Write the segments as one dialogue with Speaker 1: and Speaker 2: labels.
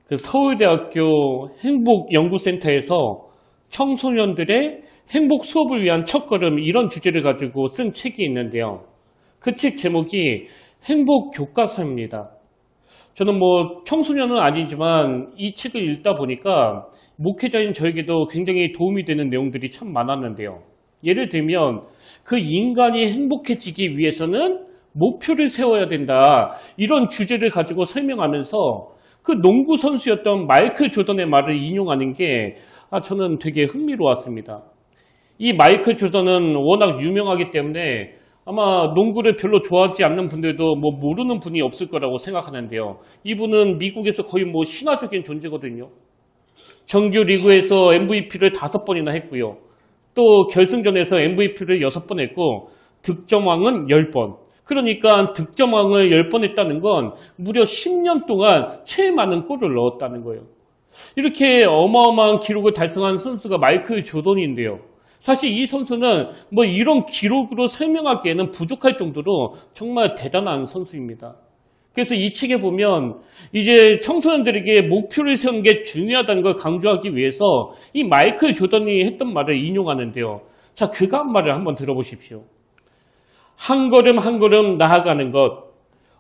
Speaker 1: 그 서울대학교 행복연구센터에서 청소년들의 행복 수업을 위한 첫걸음 이런 주제를 가지고 쓴 책이 있는데요. 그 책 제목이 행복 교과서입니다. 저는 청소년은 아니지만 이 책을 읽다 보니까 목회자인 저에게도 굉장히 도움이 되는 내용들이 참 많았는데요. 예를 들면 그 인간이 행복해지기 위해서는 목표를 세워야 된다. 이런 주제를 가지고 설명하면서 그 농구 선수였던 마이클 조던의 말을 인용하는 게 저는 되게 흥미로웠습니다. 이 마이클 조던은 워낙 유명하기 때문에 아마 농구를 별로 좋아하지 않는 분들도 모르는 분이 없을 거라고 생각하는데요. 이분은 미국에서 거의 신화적인 존재거든요. 정규 리그에서 MVP를 5번이나 했고요. 또 결승전에서 MVP를 6번 했고 득점왕은 10번. 그러니까 득점왕을 10번 했다는 건 무려 10년 동안 제일 많은 골을 넣었다는 거예요. 이렇게 어마어마한 기록을 달성한 선수가 마이클 조던인데요. 사실 이 선수는 이런 기록으로 설명하기에는 부족할 정도로 정말 대단한 선수입니다. 그래서 이 책에 보면 이제 청소년들에게 목표를 세우는 게 중요하다는 걸 강조하기 위해서 이 마이클 조던이 했던 말을 인용하는데요. 자, 그가 한 말을 한번 들어보십시오. 한 걸음 한 걸음 나아가는 것,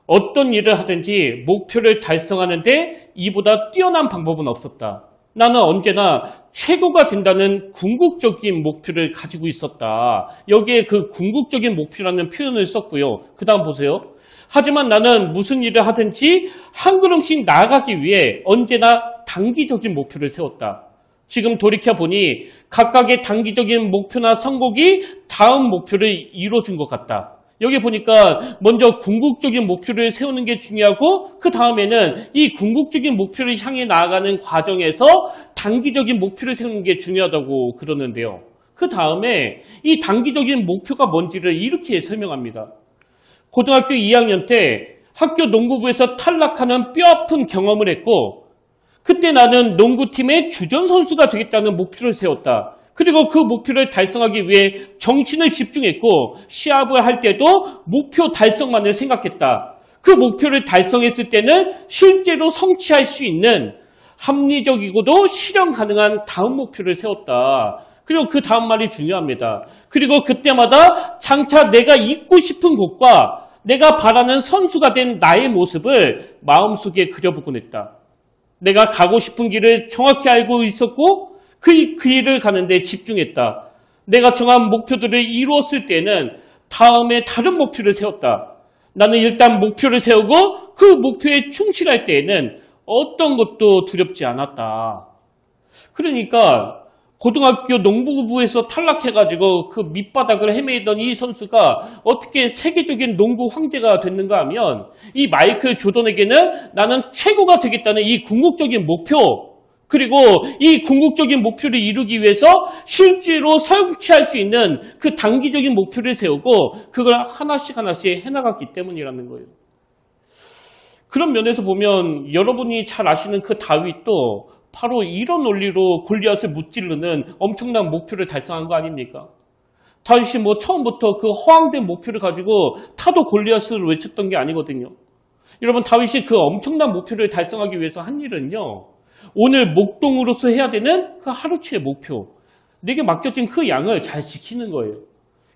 Speaker 1: 어떤 일을 하든지 목표를 달성하는데 이보다 뛰어난 방법은 없었다. 나는 언제나 최고가 된다는 궁극적인 목표를 가지고 있었다. 여기에 그 궁극적인 목표라는 표현을 썼고요. 그 다음 보세요. 하지만 나는 무슨 일을 하든지 한 걸음씩 나아가기 위해 언제나 단기적인 목표를 세웠다. 지금 돌이켜보니 각각의 단기적인 목표나 성공이 다음 목표를 이뤄준 것 같다. 여기 보니까 먼저 궁극적인 목표를 세우는 게 중요하고 그 다음에는 이 궁극적인 목표를 향해 나아가는 과정에서 단기적인 목표를 세우는 게 중요하다고 그러는데요. 그 다음에 이 단기적인 목표가 뭔지를 이렇게 설명합니다. 고등학교 2학년 때 학교 농구부에서 탈락하는 뼈아픈 경험을 했고 그때 나는 농구팀의 주전 선수가 되겠다는 목표를 세웠다. 그리고 그 목표를 달성하기 위해 정신을 집중했고 시합을 할 때도 목표 달성만을 생각했다. 그 목표를 달성했을 때는 실제로 성취할 수 있는 합리적이고도 실현 가능한 다음 목표를 세웠다. 그리고 그 다음 말이 중요합니다. 그리고 그때마다 장차 내가 있고 싶은 곳과 내가 바라는 선수가 된 나의 모습을 마음속에 그려보곤 했다. 내가 가고 싶은 길을 정확히 알고 있었고 그 길을 가는데 집중했다. 내가 정한 목표들을 이루었을 때는 다음에 다른 목표를 세웠다. 나는 일단 목표를 세우고 그 목표에 충실할 때에는 어떤 것도 두렵지 않았다. 그러니까 고등학교 농구부에서 탈락해가지고 그 밑바닥을 헤매던 이 선수가 어떻게 세계적인 농구 황제가 됐는가 하면 이 마이클 조던에게는 나는 최고가 되겠다는 이 궁극적인 목표 그리고 이 궁극적인 목표를 이루기 위해서 실제로 성취할 수 있는 그 단기적인 목표를 세우고 그걸 하나씩 해나갔기 때문이라는 거예요. 그런 면에서 보면 여러분이 잘 아시는 그 다윗도 바로 이런 논리로 골리앗을 무찌르는 엄청난 목표를 달성한 거 아닙니까? 다윗이 처음부터 그 허황된 목표를 가지고 타도 골리앗을 외쳤던 게 아니거든요. 여러분 다윗이 그 엄청난 목표를 달성하기 위해서 한 일은요. 오늘 목동으로서 해야 되는 그 하루치의 목표, 내게 맡겨진 그 양을 잘 지키는 거예요.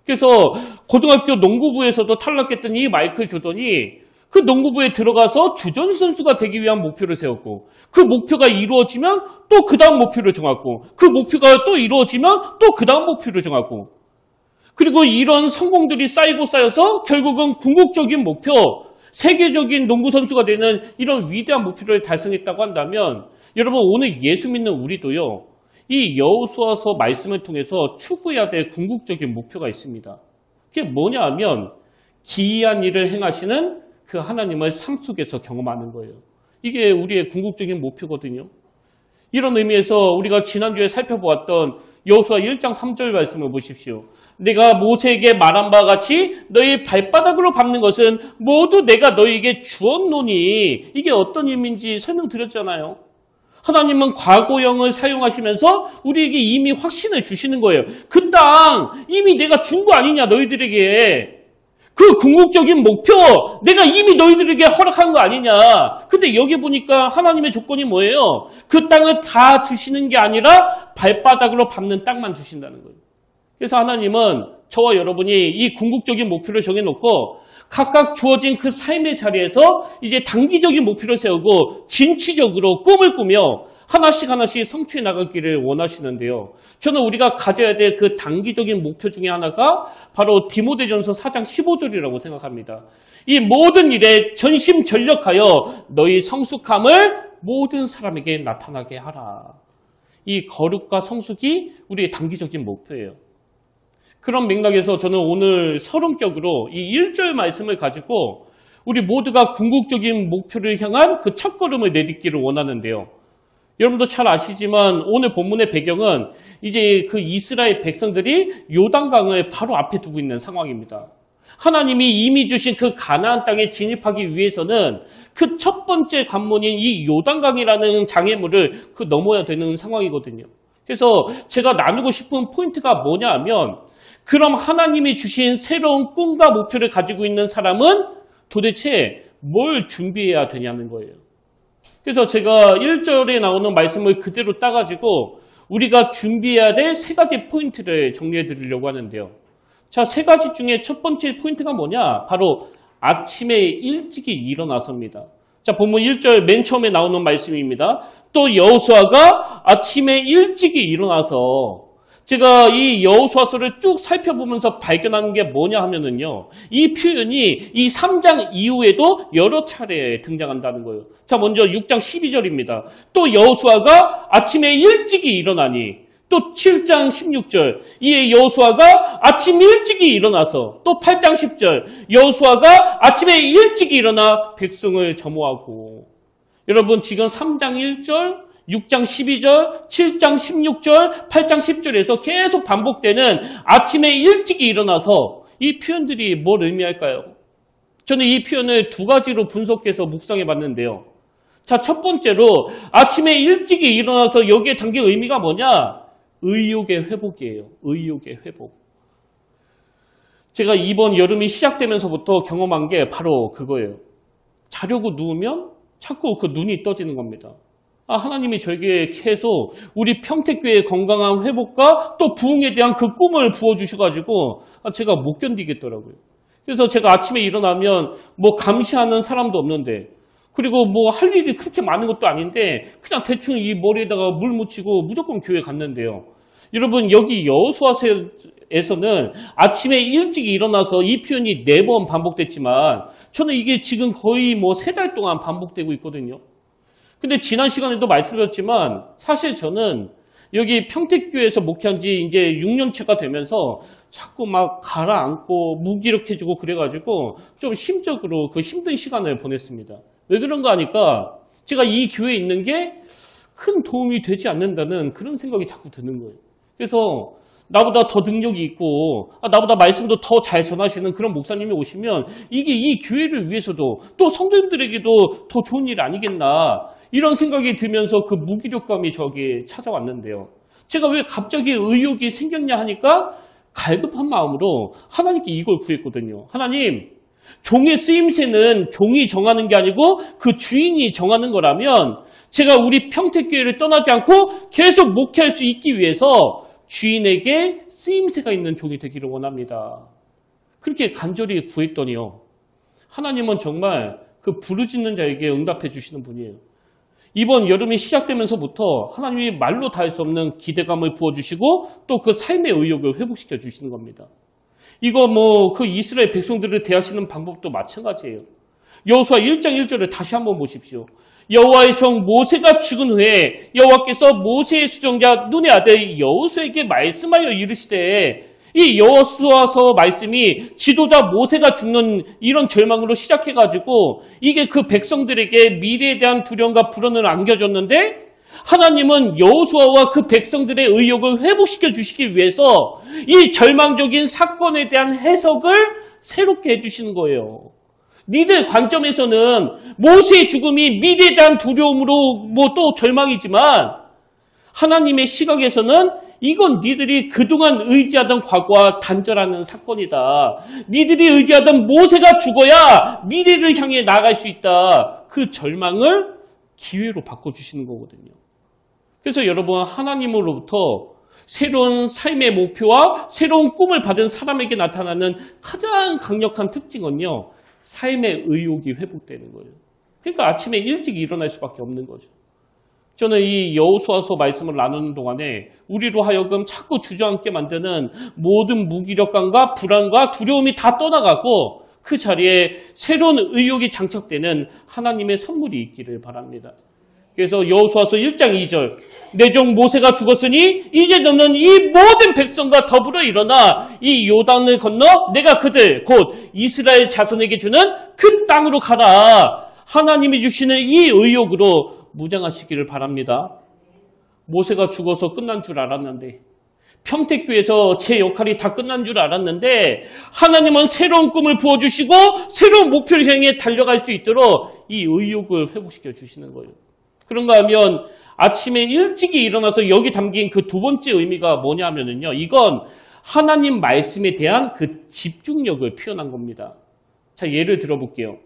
Speaker 1: 그래서 고등학교 농구부에서도 탈락했던 이 마이클 조던이 그 농구부에 들어가서 주전 선수가 되기 위한 목표를 세웠고 그 목표가 이루어지면 또 그 다음 목표를 정하고 그 목표가 또 이루어지면 또 그 다음 목표를 정하고 그리고 이런 성공들이 쌓이고 쌓여서 결국은 궁극적인 목표, 세계적인 농구 선수가 되는 이런 위대한 목표를 달성했다고 한다면 여러분 오늘 예수 믿는 우리도요. 이 여호수아서 말씀을 통해서 추구해야 될 궁극적인 목표가 있습니다. 그게 뭐냐 하면 기이한 일을 행하시는 그 하나님을 삶 속에서 경험하는 거예요. 이게 우리의 궁극적인 목표거든요. 이런 의미에서 우리가 지난주에 살펴보았던 여호수아 1장 3절 말씀을 보십시오. 내가 모세에게 말한 바와 같이 너희 발바닥으로 밟는 것은 모두 내가 너희에게 주었노니 이게 어떤 의미인지 설명드렸잖아요. 하나님은 과거형을 사용하시면서 우리에게 이미 확신을 주시는 거예요. 그 땅 이미 내가 준 거 아니냐 너희들에게. 그 궁극적인 목표 내가 이미 너희들에게 허락한 거 아니냐. 근데 여기 보니까 하나님의 조건이 뭐예요? 그 땅을 다 주시는 게 아니라 발바닥으로 밟는 땅만 주신다는 거예요. 그래서 하나님은 저와 여러분이 이 궁극적인 목표를 정해놓고 각각 주어진 그 삶의 자리에서 이제 단기적인 목표를 세우고 진취적으로 꿈을 꾸며 하나씩 성취해 나가기를 원하시는데요. 저는 우리가 가져야 될 그 단기적인 목표 중에 하나가 바로 디모데전서 4장 15절이라고 생각합니다. 이 모든 일에 전심전력하여 너희 성숙함을 모든 사람에게 나타나게 하라. 이 거룩과 성숙이 우리의 단기적인 목표예요. 그런 맥락에서 저는 오늘 서론격으로 이 1절 말씀을 가지고 우리 모두가 궁극적인 목표를 향한 그 첫걸음을 내딛기를 원하는데요. 여러분도 잘 아시지만 오늘 본문의 배경은 이제 그 이스라엘 백성들이 요단강을 바로 앞에 두고 있는 상황입니다. 하나님이 이미 주신 그 가나안 땅에 진입하기 위해서는 그 첫 번째 관문인 이 요단강이라는 장애물을 넘어야 되는 상황이거든요. 그래서 제가 나누고 싶은 포인트가 뭐냐 하면 그럼 하나님이 주신 새로운 꿈과 목표를 가지고 있는 사람은 도대체 뭘 준비해야 되냐는 거예요. 그래서 제가 1절에 나오는 말씀을 그대로 따가지고 우리가 준비해야 될 3가지 포인트를 정리해 드리려고 하는데요. 자, 3가지 중에 첫 번째 포인트가 뭐냐? 바로 아침에 일찍이 일어나서입니다. 자, 본문 1절 맨 처음에 나오는 말씀입니다. 또 여호수아가 아침에 일찍이 일어나서 제가 이 여호수아서를 쭉 살펴보면서 발견하는 게 뭐냐 하면은요. 이 표현이 이 3장 이후에도 여러 차례 등장한다는 거예요. 자, 먼저 6장 12절입니다. 또 여호수아가 아침에 일찍이 일어나니 또 7장 16절 이에 여호수아가 아침 일찍이 일어나서 또 8장 10절 여호수아가 아침에 일찍이 일어나 백성을 점호하고 여러분 지금 3장 1절 6장 12절, 7장 16절, 8장 10절에서 계속 반복되는 아침에 일찍이 일어나서 이 표현들이 뭘 의미할까요? 저는 이 표현을 2가지로 분석해서 묵상해 봤는데요. 자, 첫 번째로 아침에 일찍이 일어나서 여기에 담긴 의미가 뭐냐? 의욕의 회복이에요. 의욕의 회복. 제가 이번 여름이 시작되면서부터 경험한 게 바로 그거예요. 자려고 누우면 자꾸 그 눈이 떠지는 겁니다. 하나님이 저에게 계속 우리 평택교회의 건강한 회복과 또 부흥에 대한 그 꿈을 부어주셔가지고 제가 못 견디겠더라고요. 그래서 제가 아침에 일어나면 뭐 감시하는 사람도 없는데 그리고 뭐 할 일이 그렇게 많은 것도 아닌데 그냥 대충 이 머리에다가 물 묻히고 무조건 교회 갔는데요. 여러분 여기 여호수아서에서는 아침에 일찍 일어나서 이 표현이 4번 반복됐지만 저는 이게 지금 거의 뭐 3달 동안 반복되고 있거든요. 근데 지난 시간에도 말씀드렸지만 사실 저는 여기 평택교회에서 목회한 지 이제 6년째가 되면서 자꾸 막 가라앉고 무기력해지고 그래가지고 좀 심적으로 그 힘든 시간을 보냈습니다. 왜 그런가 하니까 제가 이 교회에 있는 게 큰 도움이 되지 않는다는 그런 생각이 자꾸 드는 거예요. 그래서 나보다 더 능력이 있고 나보다 말씀도 더 잘 전하시는 그런 목사님이 오시면 이게 이 교회를 위해서도 또 성도님들에게도 더 좋은 일 아니겠나 이런 생각이 들면서 그 무기력감이 저에게 찾아왔는데요. 제가 왜 갑자기 의욕이 생겼냐 하니까 갈급한 마음으로 하나님께 이걸 구했거든요. 하나님, 종의 쓰임새는 종이 정하는 게 아니고 그 주인이 정하는 거라면 제가 우리 평택교회를 떠나지 않고 계속 목회할 수 있기 위해서 주인에게 쓰임새가 있는 종이 되기를 원합니다. 그렇게 간절히 구했더니요. 하나님은 정말 그 부르짖는 자에게 응답해 주시는 분이에요. 이번 여름이 시작되면서부터 하나님이 말로 다 할 수 없는 기대감을 부어주시고 또 그 삶의 의욕을 회복시켜 주시는 겁니다. 이거 뭐 그 이스라엘 백성들을 대하시는 방법도 마찬가지예요. 여호수아 1장 1절을 다시 한번 보십시오. 여호와의 종 모세가 죽은 후에 여호와께서 모세의 수종자 눈의 아들 여호수아에게 말씀하여 이르시되 이 여호수아서 말씀이 지도자 모세가 죽는 이런 절망으로 시작해가지고 이게 그 백성들에게 미래에 대한 두려움과 불안을 안겨줬는데 하나님은 여호수아와 그 백성들의 의욕을 회복시켜 주시기 위해서 이 절망적인 사건에 대한 해석을 새롭게 해주시는 거예요. 니들 관점에서는 모세의 죽음이 미래에 대한 두려움으로 뭐 또 절망이지만 하나님의 시각에서는 이건 니들이 그동안 의지하던 과거와 단절하는 사건이다. 니들이 의지하던 모세가 죽어야 미래를 향해 나아갈 수 있다. 그 절망을 기회로 바꿔주시는 거거든요. 그래서 여러분, 하나님으로부터 새로운 삶의 목표와 새로운 꿈을 받은 사람에게 나타나는 가장 강력한 특징은요, 삶의 의욕이 회복되는 거예요. 그러니까 아침에 일찍 일어날 수밖에 없는 거죠. 저는 이 여호수아서 말씀을 나누는 동안에 우리로 하여금 자꾸 주저앉게 만드는 모든 무기력감과 불안과 두려움이 다 떠나가고 그 자리에 새로운 의욕이 장착되는 하나님의 선물이 있기를 바랍니다. 그래서 여호수아서 1장 2절, 내 종 모세가 죽었으니 이제 너는 이 모든 백성과 더불어 일어나 이 요단을 건너 내가 그들 곧 이스라엘 자손에게 주는 그 땅으로 가라. 하나님이 주시는 이 의욕으로 무장하시기를 바랍니다. 모세가 죽어서 끝난 줄 알았는데, 평택교회에서 제 역할이 다 끝난 줄 알았는데, 하나님은 새로운 꿈을 부어주시고 새로운 목표를 향해 달려갈 수 있도록 이 의욕을 회복시켜 주시는 거예요. 그런가 하면 아침에 일찍이 일어나서 여기 담긴 그 두 번째 의미가 뭐냐면요, 이건 하나님 말씀에 대한 그 집중력을 표현한 겁니다. 자, 예를 들어볼게요.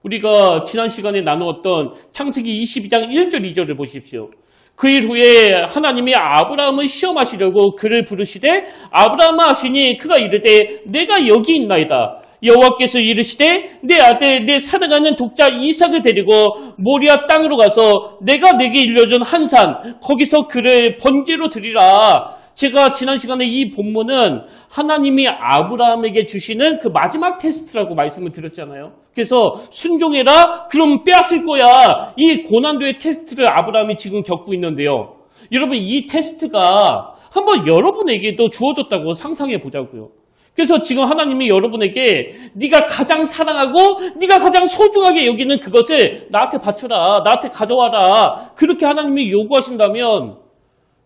Speaker 1: 우리가 지난 시간에 나누었던 창세기 22장 1절 2절을 보십시오. 그 일 후에 하나님이 아브라함을 시험하시려고 그를 부르시되 아브라함아 하시니 그가 이르되 내가 여기 있나이다. 여호와께서 이르시되 내 아들 내 사랑하는 독자 이삭을 데리고 모리아 땅으로 가서 내가 내게 일려준 한 산 거기서 그를 번제로 드리라. 제가 지난 시간에 이 본문은 하나님이 아브라함에게 주시는 그 마지막 테스트라고 말씀을 드렸잖아요. 그래서 순종해라, 그럼 빼앗을 거야. 이 고난도의 테스트를 아브라함이 지금 겪고 있는데요. 여러분, 이 테스트가 한번 여러분에게도 주어졌다고 상상해 보자고요. 그래서 지금 하나님이 여러분에게 네가 가장 사랑하고 네가 가장 소중하게 여기는 그것을 나한테 바쳐라, 나한테 가져와라. 그렇게 하나님이 요구하신다면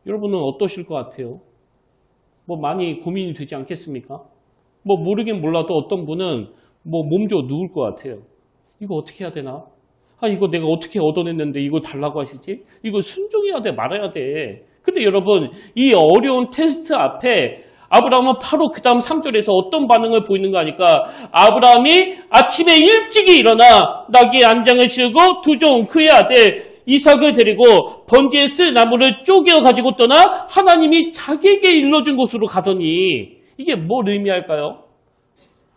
Speaker 1: 여러분은 어떠실 것 같아요? 뭐 많이 고민이 되지 않겠습니까? 뭐 모르긴 몰라도 어떤 분은 뭐 몸져 누울 것 같아요. 이거 어떻게 해야 되나? 이거 내가 어떻게 얻어냈는데 이거 달라고 하시지? 이거 순종해야 돼, 말아야 돼. 근데 여러분, 이 어려운 테스트 앞에 아브라함은 바로 그 다음 3절에서 어떤 반응을 보이는가 하니까 아브라함이 아침에 일찍이 일어나 나귀의 안장을 씌우고 두 종 그의 아들 이삭을 데리고 번제에 쓸 나무를 쪼개어 가지고 떠나 하나님이 자기에게 일러준 곳으로 가더니, 이게 뭘 의미할까요?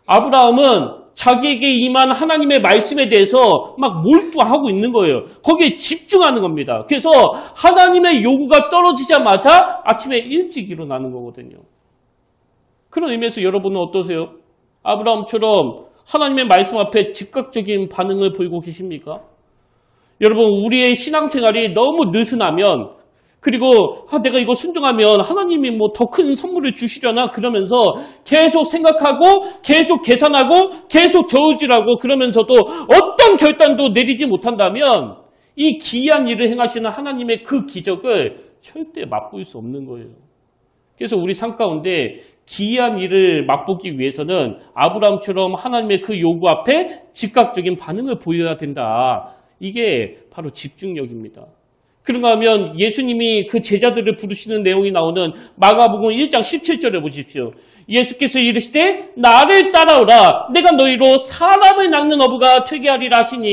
Speaker 1: 아브라함은 자기에게 임한 하나님의 말씀에 대해서 막 몰두하고 있는 거예요. 거기에 집중하는 겁니다. 그래서 하나님의 요구가 떨어지자마자 아침에 일찍 일어나는 거거든요. 그런 의미에서 여러분은 어떠세요? 아브라함처럼 하나님의 말씀 앞에 즉각적인 반응을 보이고 계십니까? 여러분, 우리의 신앙생활이 너무 느슨하면, 그리고 내가 이거 순종하면 하나님이 뭐 더 큰 선물을 주시려나 그러면서 계속 생각하고 계속 계산하고 계속 저울질하고 그러면서도 어떤 결단도 내리지 못한다면 이 기이한 일을 행하시는 하나님의 그 기적을 절대 맛볼 수 없는 거예요. 그래서 우리 삶 가운데 기이한 일을 맛보기 위해서는 아브라함처럼 하나님의 그 요구 앞에 즉각적인 반응을 보여야 된다. 이게 바로 집중력입니다. 그런가 하면 예수님이 그 제자들을 부르시는 내용이 나오는 마가복음 1장 17절에 보십시오. 예수께서 이르시되 나를 따라오라. 내가 너희로 사람을 낚는 어부가 되게 하리라 하시니,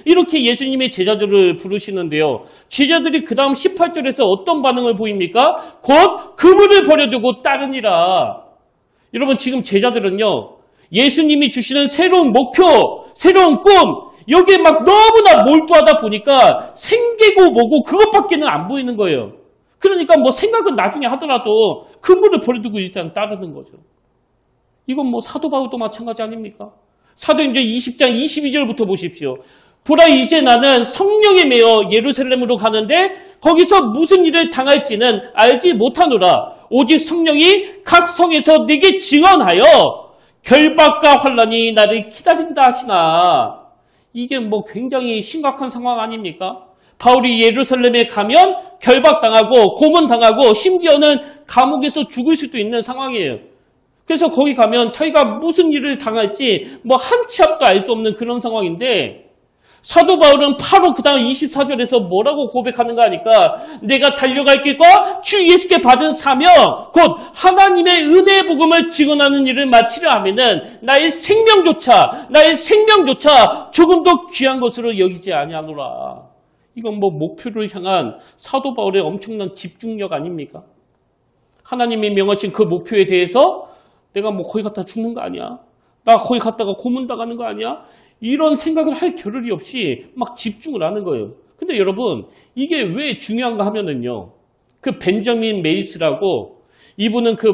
Speaker 1: 이렇게 예수님의 제자들을 부르시는데요. 제자들이 그 다음 18절에서 어떤 반응을 보입니까? 곧 그물을 버려두고 따르니라. 여러분, 지금 제자들은요, 예수님이 주시는 새로운 목표, 새로운 꿈, 여기에 막 너무나 몰두하다 보니까 생계고 뭐고 그것밖에는 안 보이는 거예요. 그러니까 뭐 생각은 나중에 하더라도 그물을 버려두고 일단 따르는 거죠. 이건 뭐 사도 바울도 마찬가지 아닙니까? 사도행전 20장 22절부터 보십시오. 보라, 이제 나는 성령에 매여 예루살렘으로 가는데 거기서 무슨 일을 당할지는 알지 못하노라. 오직 성령이 각 성에서 내게 증언하여 결박과 환난이 나를 기다린다 하시나. 이게 뭐 굉장히 심각한 상황 아닙니까? 바울이 예루살렘에 가면 결박당하고 고문당하고 심지어는 감옥에서 죽을 수도 있는 상황이에요. 그래서 거기 가면 자기가 무슨 일을 당할지 뭐 한 치 앞도 알 수 없는 그런 상황인데, 사도 바울은 바로 그 다음 24절에서 뭐라고 고백하는가 하니까 내가 달려갈 길과 주 예수께 받은 사명 곧 하나님의 은혜의 복음을 증언하는 일을 마치려 하면은 나의 생명조차 조금도 귀한 것으로 여기지 아니하노라. 이건 뭐 목표를 향한 사도 바울의 엄청난 집중력 아닙니까? 하나님이 명하신 그 목표에 대해서 내가 뭐 거기 갔다 죽는 거 아니야? 나 거기 갔다가 고문당하는 거 아니야? 이런 생각을 할 겨를이 없이 막 집중을 하는 거예요. 근데 여러분, 이게 왜 중요한가 하면은요. 그 벤저민 메이스라고 이분은 그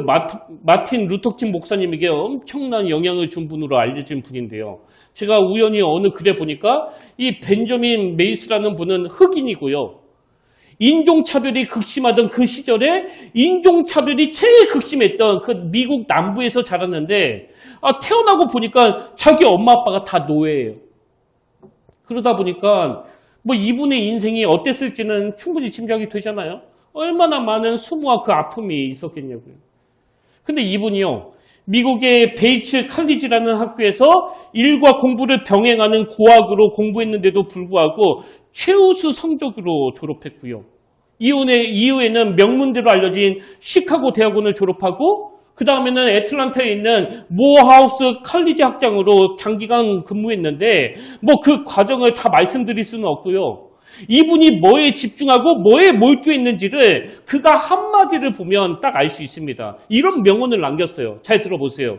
Speaker 1: 마틴 루터킹 목사님에게 엄청난 영향을 준 분으로 알려진 분인데요. 제가 우연히 어느 글에 보니까 이 벤저민 메이스라는 분은 흑인이고요. 인종차별이 극심하던 그 시절에 인종차별이 제일 극심했던 그 미국 남부에서 자랐는데 태어나고 보니까 자기 엄마 아빠가 다 노예예요. 그러다 보니까 뭐 이분의 인생이 어땠을지는 충분히 짐작이 되잖아요. 얼마나 많은 수모와 그 아픔이 있었겠냐고요. 근데 이분이요. 미국의 베이츠 칼리지라는 학교에서 일과 공부를 병행하는 고학으로 공부했는데도 불구하고 최우수 성적으로 졸업했고요. 이후에는 명문대로 알려진 시카고 대학원을 졸업하고 그 다음에는 애틀란타에 있는 모어하우스 칼리지 학장으로 장기간 근무했는데 뭐 그 과정을 다 말씀드릴 수는 없고요. 이분이 뭐에 집중하고 뭐에 몰두했는지를 그가 한마디를 보면 딱 알 수 있습니다. 이런 명언을 남겼어요. 잘 들어보세요.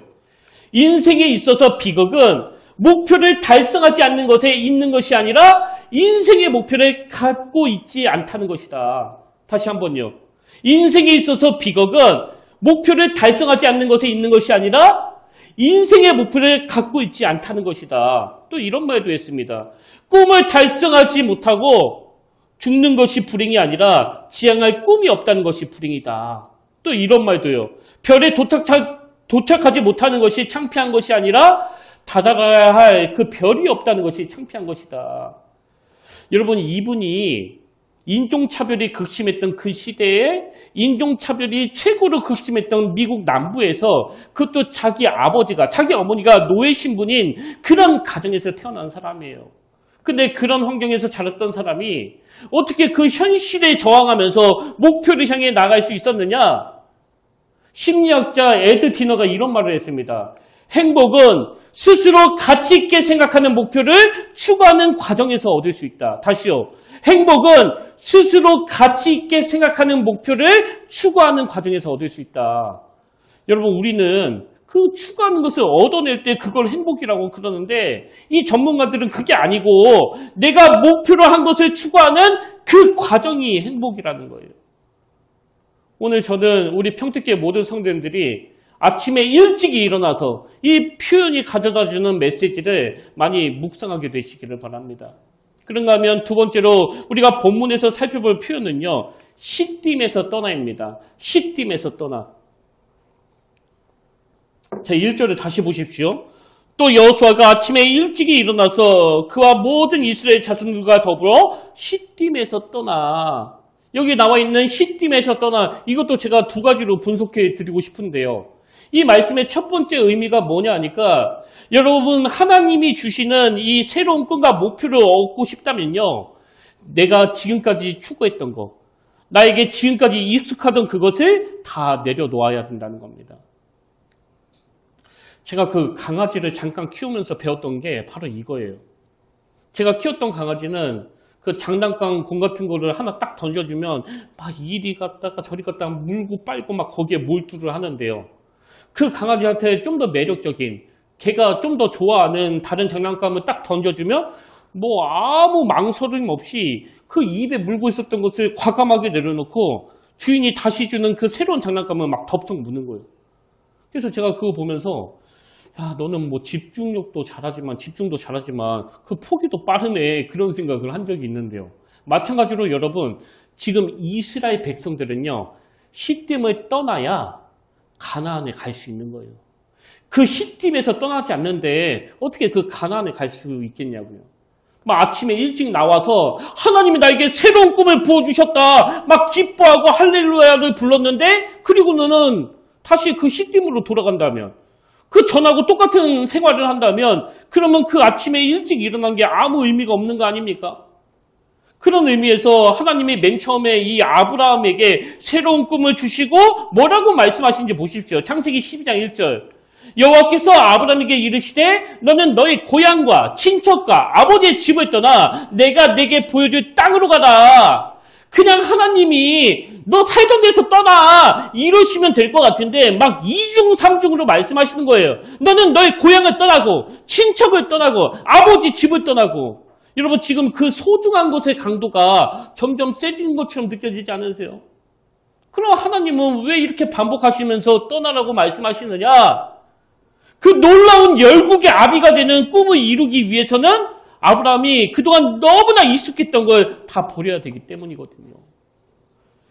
Speaker 1: 인생에 있어서 비극은 목표를 달성하지 않는 것에 있는 것이 아니라 인생의 목표를 갖고 있지 않다는 것이다. 다시 한번요. 인생에 있어서 비극은 목표를 달성하지 않는 것에 있는 것이 아니라 인생의 목표를 갖고 있지 않다는 것이다. 또 이런 말도 했습니다. 꿈을 달성하지 못하고 죽는 것이 불행이 아니라 지향할 꿈이 없다는 것이 불행이다. 또 이런 말도요. 별에 도착하지 못하는 것이 창피한 것이 아니라 다가가야 할 그 별이 없다는 것이 창피한 것이다. 여러분, 이분이 인종차별이 극심했던 그 시대에 인종차별이 최고로 극심했던 미국 남부에서 그것도 자기 아버지가, 자기 어머니가 노예 신분인 그런 가정에서 태어난 사람이에요. 근데 그런 환경에서 자랐던 사람이 어떻게 그 현실에 저항하면서 목표를 향해 나갈 수 있었느냐? 심리학자 에드 디너가 이런 말을 했습니다. 행복은 스스로 가치 있게 생각하는 목표를 추구하는 과정에서 얻을 수 있다. 다시요. 행복은 스스로 가치 있게 생각하는 목표를 추구하는 과정에서 얻을 수 있다. 여러분, 우리는 그 추구하는 것을 얻어낼 때 그걸 행복이라고 그러는데 이 전문가들은 그게 아니고 내가 목표로 한 것을 추구하는 그 과정이 행복이라는 거예요. 오늘 저는 우리 평택교회 모든 성도님들이 아침에 일찍이 일어나서 이 표현이 가져다주는 메시지를 많이 묵상하게 되시기를 바랍니다. 그런가 하면 두 번째로 우리가 본문에서 살펴볼 표현은요. 시딤에서 떠나입니다. 시딤에서 떠나. 자, 1절을 다시 보십시오. 또 여호수아가 아침에 일찍이 일어나서 그와 모든 이스라엘 자손들과 더불어 시딤에서 떠나. 여기 나와 있는 시딤에서 떠나. 이것도 제가 두 가지로 분석해 드리고 싶은데요. 이 말씀의 첫 번째 의미가 뭐냐 하니까 여러분 하나님이 주시는 이 새로운 꿈과 목표를 얻고 싶다면요. 내가 지금까지 추구했던 것, 나에게 지금까지 익숙하던 그것을 다 내려놓아야 된다는 겁니다. 제가 그 강아지를 잠깐 키우면서 배웠던 게 바로 이거예요. 제가 키웠던 강아지는 그 장난감 공 같은 거를 하나 딱 던져주면 막 이리 갔다가 저리 갔다가 물고 빨고 막 거기에 몰두를 하는데요. 그 강아지한테 좀 더 매력적인, 걔가 좀 더 좋아하는 다른 장난감을 딱 던져주면 뭐 아무 망설임 없이 그 입에 물고 있었던 것을 과감하게 내려놓고 주인이 다시 주는 그 새로운 장난감을 막 덥석 무는 거예요. 그래서 제가 그거 보면서 야, 너는 뭐 집중도 잘하지만 그 포기도 빠르네, 그런 생각을 한 적이 있는데요. 마찬가지로 여러분, 지금 이스라엘 백성들은요, 시딤을 떠나야 가나안에 갈 수 있는 거예요. 그 시딤에서 떠나지 않는데 어떻게 그 가나안에 갈 수 있겠냐고요. 막 아침에 일찍 나와서 하나님이 나에게 새로운 꿈을 부어주셨다, 막 기뻐하고 할렐루야를 불렀는데 그리고 너는 다시 그 시딤으로 돌아간다면 그 전하고 똑같은 생활을 한다면 그러면 그 아침에 일찍 일어난 게 아무 의미가 없는 거 아닙니까? 그런 의미에서 하나님이 맨 처음에 이 아브라함에게 새로운 꿈을 주시고 뭐라고 말씀하신지 보십시오. 창세기 12장 1절. 여호와께서 아브라함에게 이르시되 너는 너의 고향과 친척과 아버지의 집을 떠나 내가 내게 보여줄 땅으로 가라. 그냥 하나님이 너 살던 데서 떠나 이러시면 될 것 같은데 막 이중삼중으로 말씀하시는 거예요. 너는 너의 고향을 떠나고 친척을 떠나고 아버지 집을 떠나고. 여러분 지금 그 소중한 것의 강도가 점점 세지는 것처럼 느껴지지 않으세요? 그럼 하나님은 왜 이렇게 반복하시면서 떠나라고 말씀하시느냐? 그 놀라운 열국의 아비가 되는 꿈을 이루기 위해서는 아브라함이 그동안 너무나 익숙했던 걸 다 버려야 되기 때문이거든요.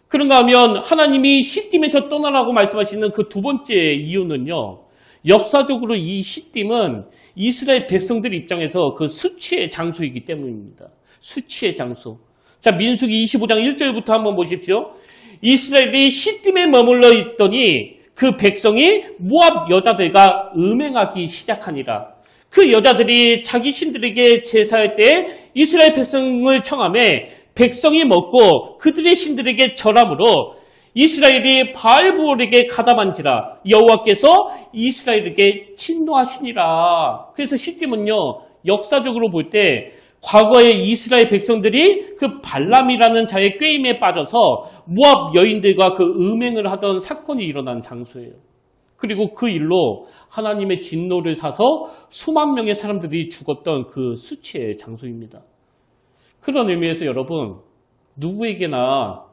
Speaker 1: 그런가 하면 하나님이 시딤에서 떠나라고 말씀하시는 그 두 번째 이유는요. 역사적으로 이 시딤은 이스라엘 백성들 입장에서 그 수치의 장소이기 때문입니다. 수치의 장소. 자, 민수기 25장 1절부터 한번 보십시오. 이스라엘이 시딤에 머물러 있더니 그 백성이 모압 여자들과 음행하기 시작하니라. 그 여자들이 자기 신들에게 제사할 때 이스라엘 백성을 청하매 백성이 먹고 그들의 신들에게 절함으로 이스라엘이 바알부올에게 가담한지라 여호와께서 이스라엘에게 진노하시니라. 그래서 시딤은요 역사적으로 볼 때 과거에 이스라엘 백성들이 그 발람이라는 자의 꾀임에 빠져서 모압 여인들과 그 음행을 하던 사건이 일어난 장소예요. 그리고 그 일로 하나님의 진노를 사서 수만 명의 사람들이 죽었던 그 수치의 장소입니다. 그런 의미에서 여러분 누구에게나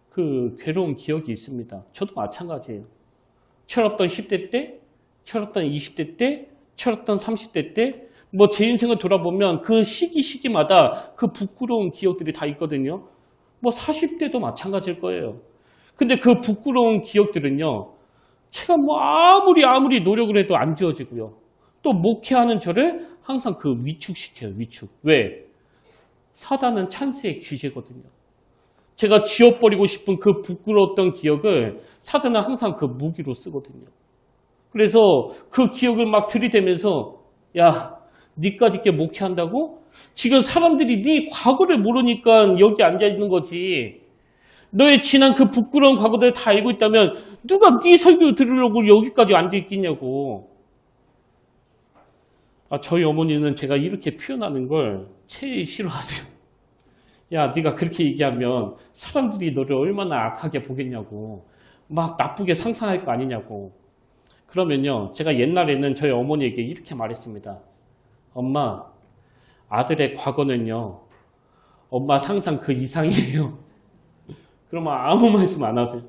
Speaker 1: 그 괴로운 기억이 있습니다. 저도 마찬가지예요. 철없던 10대 때, 철없던 20대 때, 철없던 30대 때 뭐 제 인생을 돌아보면 그 시기마다 그 부끄러운 기억들이 다 있거든요. 뭐 40대도 마찬가지일 거예요. 근데 그 부끄러운 기억들은요. 제가 뭐 아무리 노력을 해도 안 지워지고요. 또 목회하는 저를 항상 그 위축시켜요. 위축. 왜? 사단은 찬스의 귀재거든요. 제가 지워버리고 싶은 그 부끄러웠던 기억을 사단은 항상 그 무기로 쓰거든요. 그래서 그 기억을 막 들이대면서 야, 니까짓 게 목회한다고? 지금 사람들이 네 과거를 모르니까 여기 앉아있는 거지. 너의 지난 그 부끄러운 과거들을 다 알고 있다면 누가 네 설교 들으려고 여기까지 앉아있겠냐고. 저희 어머니는 제가 이렇게 표현하는 걸 제일 싫어하세요. 야, 네가 그렇게 얘기하면 사람들이 너를 얼마나 악하게 보겠냐고. 막 나쁘게 상상할 거 아니냐고. 그러면요, 제가 옛날에는 저희 어머니에게 이렇게 말했습니다. 엄마, 아들의 과거는요, 엄마 상상 그 이상이에요. 그러면 아무 말씀 안 하세요.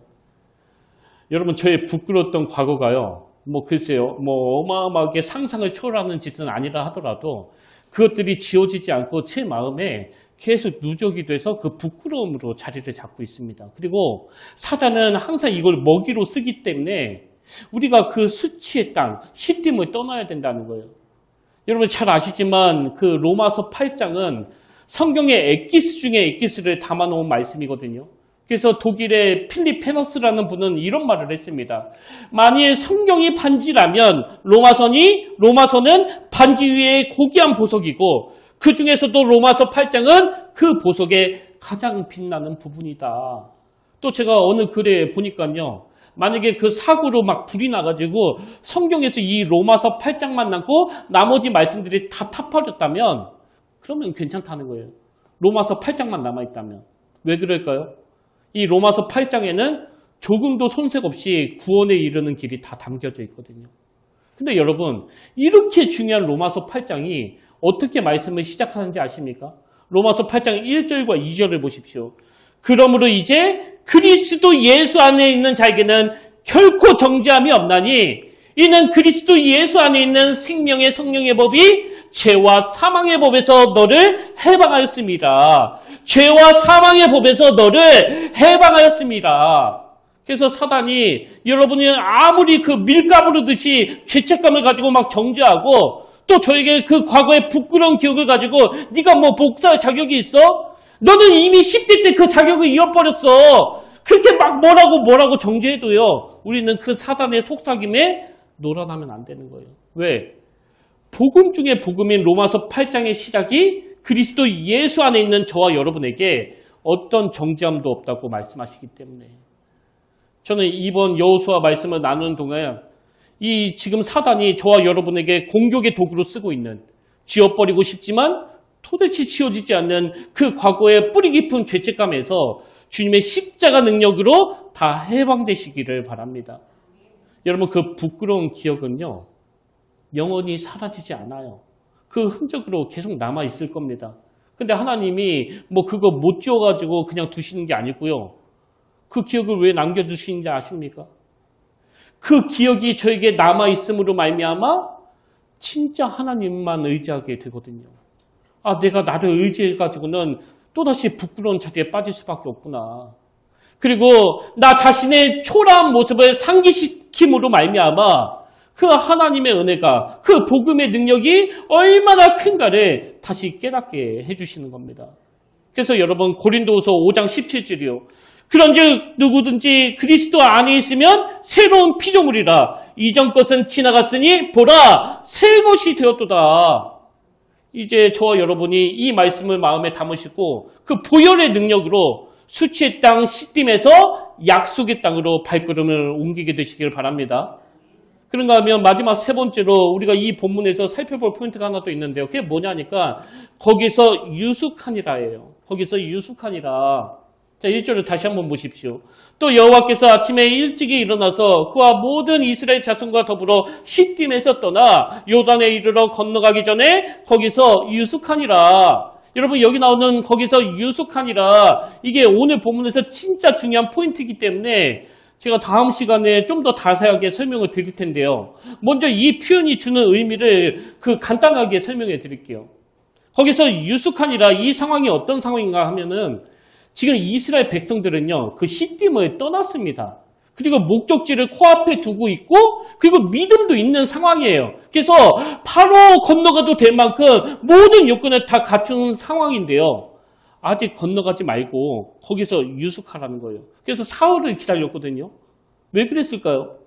Speaker 1: 여러분, 저의 부끄러웠던 과거가요, 뭐 글쎄요, 뭐 어마어마하게 상상을 초월하는 짓은 아니라 하더라도 그것들이 지워지지 않고 제 마음에 계속 누적이 돼서 그 부끄러움으로 자리를 잡고 있습니다. 그리고 사단은 항상 이걸 먹이로 쓰기 때문에 우리가 그 수치의 땅, 시딤을 떠나야 된다는 거예요. 여러분 잘 아시지만 그 로마서 8장은 성경의 엑기스 중에 엑기스를 담아놓은 말씀이거든요. 그래서 독일의 필립 페너스라는 분은 이런 말을 했습니다. 만일 성경이 반지라면 로마서는 반지 위에 고귀한 보석이고 그 중에서도 로마서 8장은 그 보석의 가장 빛나는 부분이다. 또 제가 어느 글에 보니까요. 만약에 그 사고로 막 불이 나가지고 성경에서 이 로마서 8장만 남고 나머지 말씀들이 다 타버렸다면 그러면 괜찮다는 거예요. 로마서 8장만 남아있다면. 왜 그럴까요? 이 로마서 8장에는 조금도 손색 없이 구원에 이르는 길이 다 담겨져 있거든요. 근데 여러분 이렇게 중요한 로마서 8장이 어떻게 말씀을 시작하는지 아십니까? 로마서 8장 1절과 2절을 보십시오. 그러므로 이제 그리스도 예수 안에 있는 자에게는 결코 정죄함이 없나니 이는 그리스도 예수 안에 있는 생명의 성령의 법이 죄와 사망의 법에서 너를 해방하였습니다. 죄와 사망의 법에서 너를 해방하였습니다. 그래서 사단이 여러분이 아무리 그 밀가부르듯이 죄책감을 가지고 막 정죄하고 또 저에게 그 과거의 부끄러운 기억을 가지고 네가 뭐 복사할 자격이 있어? 너는 이미 10대 때 그 자격을 잃어버렸어. 그렇게 막 뭐라고 정죄해도요. 우리는 그 사단의 속삭임에 놀아나면 안 되는 거예요. 왜? 복음 중에 복음인 로마서 8장의 시작이 그리스도 예수 안에 있는 저와 여러분에게 어떤 정죄함도 없다고 말씀하시기 때문에 저는 이번 여호수아 말씀을 나누는 동안 이 지금 사단이 저와 여러분에게 공격의 도구로 쓰고 있는 지워버리고 싶지만 도대체 지워지지 않는 그 과거의 뿌리 깊은 죄책감에서 주님의 십자가 능력으로 다 해방되시기를 바랍니다. 여러분 그 부끄러운 기억은요. 영원히 사라지지 않아요. 그 흔적으로 계속 남아있을 겁니다. 근데 하나님이 뭐 그거 못 지워가지고 그냥 두시는 게 아니고요. 그 기억을 왜 남겨주시는지 아십니까? 그 기억이 저에게 남아있음으로 말미암아 진짜 하나님만 의지하게 되거든요. 아, 내가 나를 의지해가지고는 또다시 부끄러운 자리에 빠질 수밖에 없구나. 그리고 나 자신의 초라한 모습을 상기시킴으로 말미암아 그 하나님의 은혜가 그 복음의 능력이 얼마나 큰가를 다시 깨닫게 해주시는 겁니다. 그래서 여러분 고린도후서 5장 17절이요. 그런즉 누구든지 그리스도 안에 있으면 새로운 피조물이라 이전 것은 지나갔으니 보라 새 것이 되었도다. 이제 저와 여러분이 이 말씀을 마음에 담으시고 그 보혈의 능력으로 수치의 땅 시딤에서 약속의 땅으로 발걸음을 옮기게 되시길 바랍니다. 그런가 하면 마지막 세 번째로 우리가 이 본문에서 살펴볼 포인트가 하나 또 있는데요. 그게 뭐냐니까 거기서 유숙하니라예요. 거기서 유숙하니라. 자, 1절을 다시 한번 보십시오. 또 여호와께서 아침에 일찍이 일어나서 그와 모든 이스라엘 자손과 더불어 시딤에서 떠나 요단에 이르러 건너가기 전에 거기서 유숙하니라. 여러분 여기 나오는 거기서 유숙하니라. 이게 오늘 본문에서 진짜 중요한 포인트이기 때문에 제가 다음 시간에 좀 더 자세하게 설명을 드릴 텐데요. 먼저 이 표현이 주는 의미를 간단하게 설명해 드릴게요. 거기서 유숙하니라 이 상황이 어떤 상황인가 하면은 지금 이스라엘 백성들은요, 그 시딤을 떠났습니다. 그리고 목적지를 코앞에 두고 있고, 그리고 믿음도 있는 상황이에요. 그래서 바로 건너가도 될 만큼 모든 요건을 다 갖춘 상황인데요. 아직 건너가지 말고 거기서 유숙하라는 거예요. 그래서 사흘을 기다렸거든요. 왜 그랬을까요?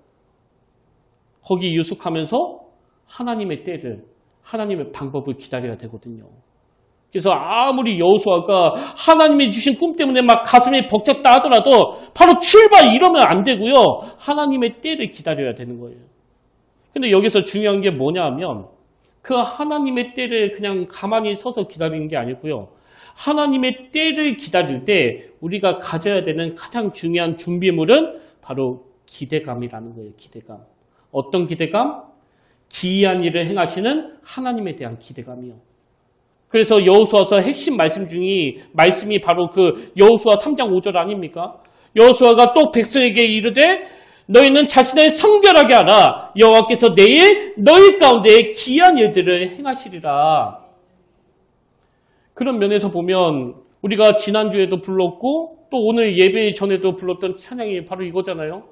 Speaker 1: 거기 유숙하면서 하나님의 때를, 하나님의 방법을 기다려야 되거든요. 그래서 아무리 여호수아가 하나님이 주신 꿈 때문에 막 가슴이 벅찼다 하더라도 바로 출발 이러면 안 되고요. 하나님의 때를 기다려야 되는 거예요. 근데 여기서 중요한 게 뭐냐 하면 그 하나님의 때를 그냥 가만히 서서 기다리는 게 아니고요. 하나님의 때를 기다릴 때 우리가 가져야 되는 가장 중요한 준비물은 바로 기대감이라는 거예요. 기대감. 어떤 기대감? 기이한 일을 행하시는 하나님에 대한 기대감이요. 그래서 여호수아서 핵심 말씀이 바로 그 여호수아 3장 5절 아닙니까? 여호수아가 또 백성에게 이르되 너희는 자신을 성별하게 하라. 여호와께서 내일 너희 가운데 기이한 일들을 행하시리라. 그런 면에서 보면 우리가 지난주에도 불렀고 또 오늘 예배 전에도 불렀던 찬양이 바로 이거잖아요.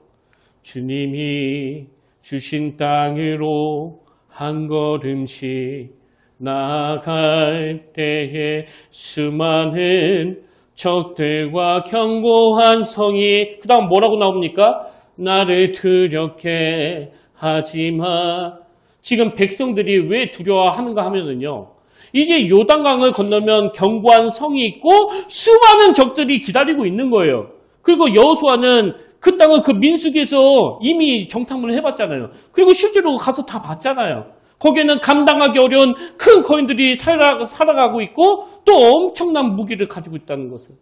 Speaker 1: 주님이 주신 땅으로 한 걸음씩 나아갈 때에 수많은 적들과 견고한 성이 그 다음 뭐라고 나옵니까? 나를 두렵게 하지마. 지금 백성들이 왜 두려워하는가 하면은요. 이제 요단강을 건너면 견고한 성이 있고 수많은 적들이 기다리고 있는 거예요. 그리고 여호수아는 그 땅을 그 민수기에서 이미 정탐을 해봤잖아요. 그리고 실제로 가서 다 봤잖아요. 거기에는 감당하기 어려운 큰 거인들이 살아가고 있고 또 엄청난 무기를 가지고 있다는 것을.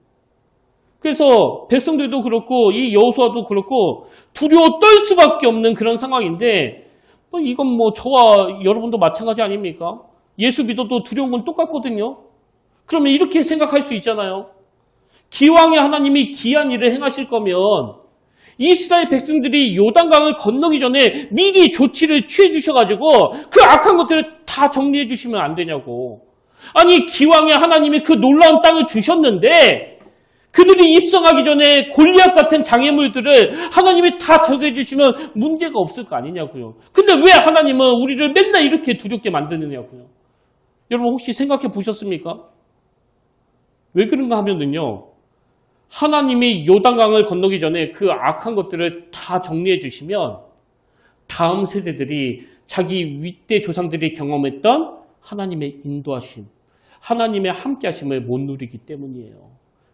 Speaker 1: 그래서 백성들도 그렇고 이 여호수아도 그렇고 두려워 떨 수밖에 없는 그런 상황인데 이건 뭐 저와 여러분도 마찬가지 아닙니까? 예수 믿어도 두려운 건 똑같거든요. 그러면 이렇게 생각할 수 있잖아요. 기왕에 하나님이 기이한 일을 행하실 거면 이스라엘 백성들이 요단강을 건너기 전에 미리 조치를 취해 주셔가지고 그 악한 것들을 다 정리해 주시면 안 되냐고. 아니 기왕에 하나님이 그 놀라운 땅을 주셨는데 그들이 입성하기 전에 골리앗 같은 장애물들을 하나님이 다 정해 주시면 문제가 없을 거 아니냐고요. 근데 왜 하나님은 우리를 맨날 이렇게 두렵게 만드느냐고요. 여러분 혹시 생각해 보셨습니까? 왜 그런가 하면은요. 하나님이 요단강을 건너기 전에 그 악한 것들을 다 정리해 주시면 다음 세대들이 자기 윗대 조상들이 경험했던 하나님의 인도하심, 하나님의 함께하심을 못 누리기 때문이에요.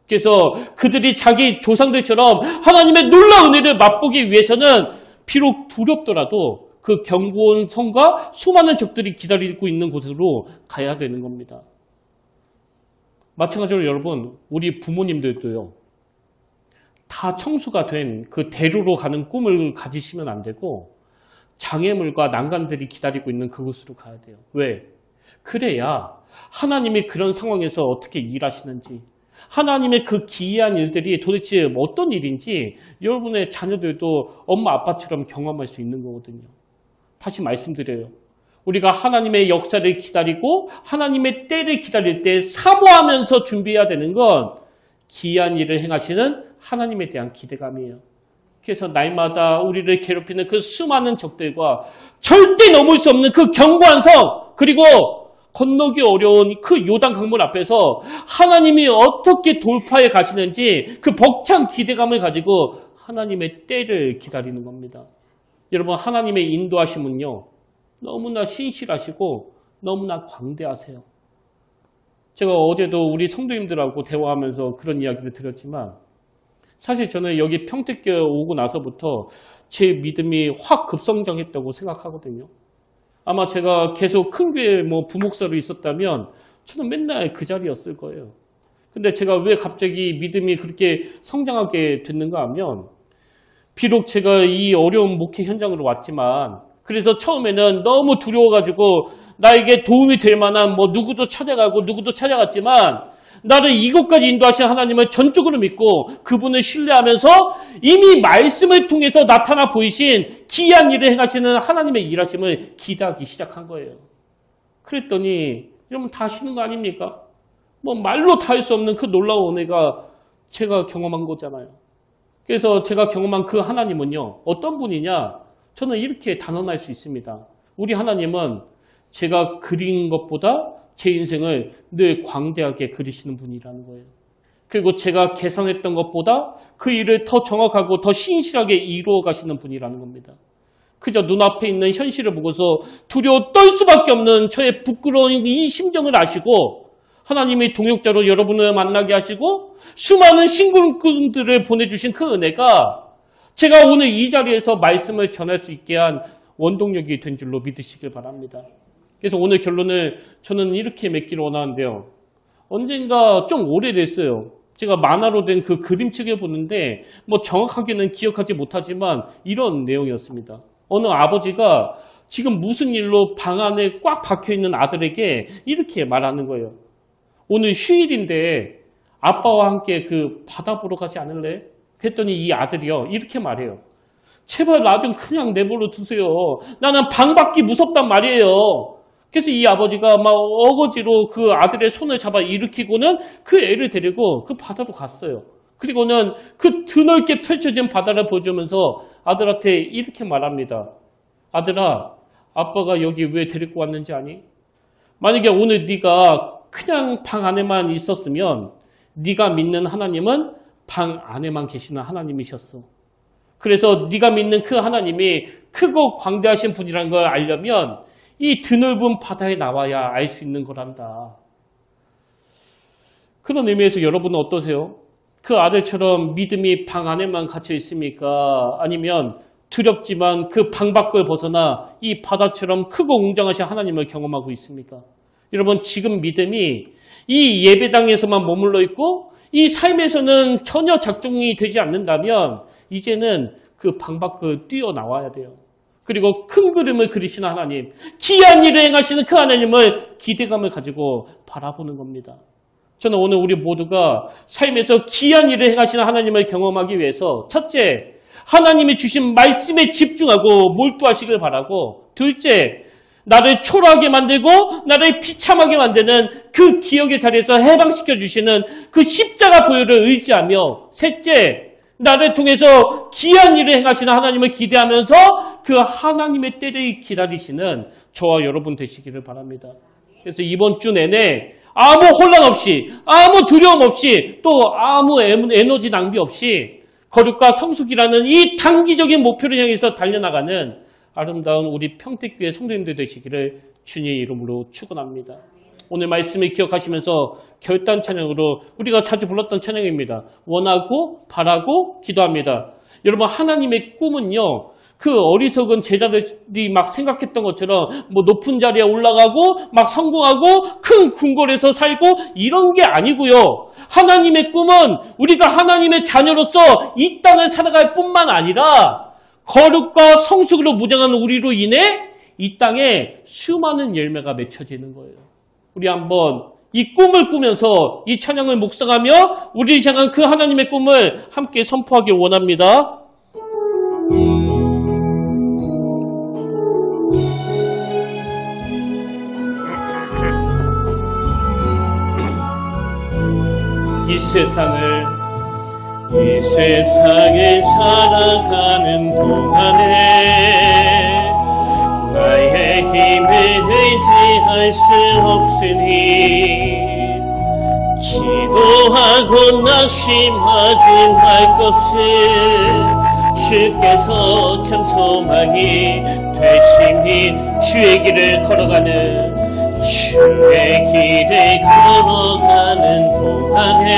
Speaker 1: 그래서 그들이 자기 조상들처럼 하나님의 놀라운 은혜를 맛보기 위해서는 비록 두렵더라도 그 견고한 성과 수많은 적들이 기다리고 있는 곳으로 가야 되는 겁니다. 마찬가지로 여러분, 우리 부모님들도요. 다 청수가 된 그 대로로 가는 꿈을 가지시면 안 되고 장애물과 난간들이 기다리고 있는 그곳으로 가야 돼요. 왜? 그래야 하나님이 그런 상황에서 어떻게 일하시는지, 하나님의 그 기이한 일들이 도대체 어떤 일인지 여러분의 자녀들도 엄마 아빠처럼 경험할 수 있는 거거든요. 다시 말씀드려요. 우리가 하나님의 역사를 기다리고 하나님의 때를 기다릴 때 사모하면서 준비해야 되는 건 기이한 일을 행하시는 하나님에 대한 기대감이에요. 그래서 날마다 우리를 괴롭히는 그 수많은 적들과 절대 넘을 수 없는 그 견고한 성, 그리고 건너기 어려운 그 요단 강물 앞에서 하나님이 어떻게 돌파해 가시는지 그 벅찬 기대감을 가지고 하나님의 때를 기다리는 겁니다. 여러분, 하나님의 인도하심은요, 너무나 신실하시고 너무나 광대하세요. 제가 어제도 우리 성도님들하고 대화하면서 그런 이야기를 드렸지만 사실 저는 여기 평택교회 오고 나서부터 제 믿음이 확 급성장했다고 생각하거든요. 아마 제가 계속 큰 교회 부목사로 있었다면 저는 맨날 그 자리였을 거예요. 근데 제가 왜 갑자기 믿음이 그렇게 성장하게 됐는가 하면 비록 제가 이 어려운 목회 현장으로 왔지만 그래서 처음에는 너무 두려워가지고 나에게 도움이 될 만한 누구도 찾아가고 누구도 찾아갔지만 나를 이곳까지 인도하신 하나님을 전적으로 믿고 그분을 신뢰하면서 이미 말씀을 통해서 나타나 보이신 기이한 일을 행하시는 하나님의 일하심을 기대하기 시작한 거예요. 그랬더니 여러분 다 아시는 거 아닙니까? 말로 다 할 수 없는 그 놀라운 은혜가 제가 경험한 거잖아요. 그래서 제가 경험한 그 하나님은요, 어떤 분이냐? 저는 이렇게 단언할 수 있습니다. 우리 하나님은 제가 그린 것보다 제 인생을 늘 광대하게 그리시는 분이라는 거예요. 그리고 제가 계산했던 것보다 그 일을 더 정확하고 더 신실하게 이루어 가시는 분이라는 겁니다. 그저 눈앞에 있는 현실을 보고서 두려워 떨 수밖에 없는 저의 부끄러운 이 심정을 아시고 하나님이 동역자로 여러분을 만나게 하시고 수많은 신군들을 보내주신 그 은혜가 제가 오늘 이 자리에서 말씀을 전할 수 있게 한 원동력이 된 줄로 믿으시길 바랍니다. 그래서 오늘 결론을 저는 이렇게 맺기를 원하는데요. 언젠가 좀 오래됐어요. 제가 만화로 된 그 그림책을 보는데 정확하게는 기억하지 못하지만 이런 내용이었습니다. 어느 아버지가 지금 무슨 일로 방 안에 꽉 박혀있는 아들에게 이렇게 말하는 거예요. 오늘 휴일인데 아빠와 함께 그 바다 보러 가지 않을래? 그랬더니 이 아들이요, 이렇게 말해요. 제발 나 좀 그냥 내버려 두세요. 나는 방 밖이 무섭단 말이에요. 그래서 이 아버지가 막 어거지로 그 아들의 손을 잡아 일으키고는 그 애를 데리고 그 바다로 갔어요. 그리고는 그 드넓게 펼쳐진 바다를 보여주면서 아들한테 이렇게 말합니다. 아들아, 아빠가 여기 왜 데리고 왔는지 아니? 만약에 오늘 네가 그냥 방 안에만 있었으면 네가 믿는 하나님은 방 안에만 계시는 하나님이셨어. 그래서 네가 믿는 그 하나님이 크고 광대하신 분이라는 걸 알려면 이 드넓은 바다에 나와야 알 수 있는 거란다. 그런 의미에서 여러분은 어떠세요? 그 아들처럼 믿음이 방 안에만 갇혀 있습니까? 아니면 두렵지만 그 방 밖을 벗어나 이 바다처럼 크고 웅장하신 하나님을 경험하고 있습니까? 여러분, 지금 믿음이 이 예배당에서만 머물러 있고 이 삶에서는 전혀 작동이 되지 않는다면 이제는 그 방 밖을 뛰어나와야 돼요. 그리고 큰 그림을 그리시는 하나님, 기이한 일을 행하시는 그 하나님을 기대감을 가지고 바라보는 겁니다. 저는 오늘 우리 모두가 삶에서 기이한 일을 행하시는 하나님을 경험하기 위해서 첫째, 하나님이 주신 말씀에 집중하고 몰두하시길 바라고, 둘째, 나를 초라하게 만들고 나를 비참하게 만드는 그 기억의 자리에서 해방시켜 주시는 그 십자가 보혈을 의지하며, 셋째, 나를 통해서 기이한 일을 행하시는 하나님을 기대하면서 그 하나님의 때를 기다리시는 저와 여러분 되시기를 바랍니다. 그래서 이번 주 내내 아무 혼란 없이, 아무 두려움 없이, 또 아무 에너지 낭비 없이 거룩과 성숙이라는 이 단기적인 목표를 향해서 달려나가는 아름다운 우리 평택교회 성도님들 되시기를 주님의 이름으로 축원합니다. 오늘 말씀을 기억하시면서 결단 찬양으로 우리가 자주 불렀던 찬양입니다. 원하고 바라고 기도합니다. 여러분, 하나님의 꿈은요, 그 어리석은 제자들이 막 생각했던 것처럼 뭐 높은 자리에 올라가고 막 성공하고 큰 궁궐에서 살고 이런 게 아니고요. 하나님의 꿈은 우리가 하나님의 자녀로서 이 땅을 살아갈 뿐만 아니라 거룩과 성숙으로 무장하는 우리로 인해 이 땅에 수많은 열매가 맺혀지는 거예요. 우리 한번 이 꿈을 꾸면서 이 찬양을 묵상하며 우리를 향한 그 하나님의 꿈을 함께 선포하길 원합니다. 이 세상을 살아가는 동안에 나의 힘을 의지할 수 없으니 기도하고 낙심하지 말 것을 주께서 참 소망이 되시니 주의 길을 걸어가는 동안에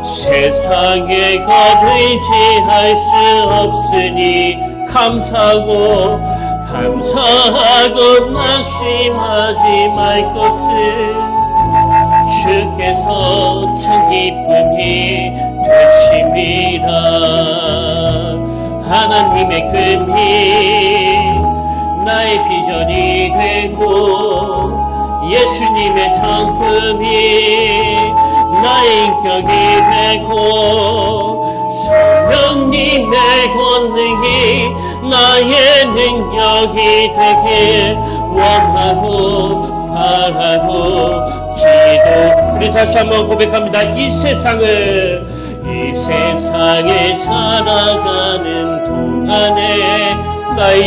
Speaker 1: 세상의 것 의지할 수 없으니 감사하고 낙심하지 말 것을 주께서 참 기쁨이 되심이라. 하나님의 금이 나의 비전이 되고 예수님의 성품이 나의 인격이 되고 성령님의 권능이 나의 능력이 되길 원하고 바라고 기도. 우리 다시 한번 고백합니다. 이 세상을 살아가는 동안에 나의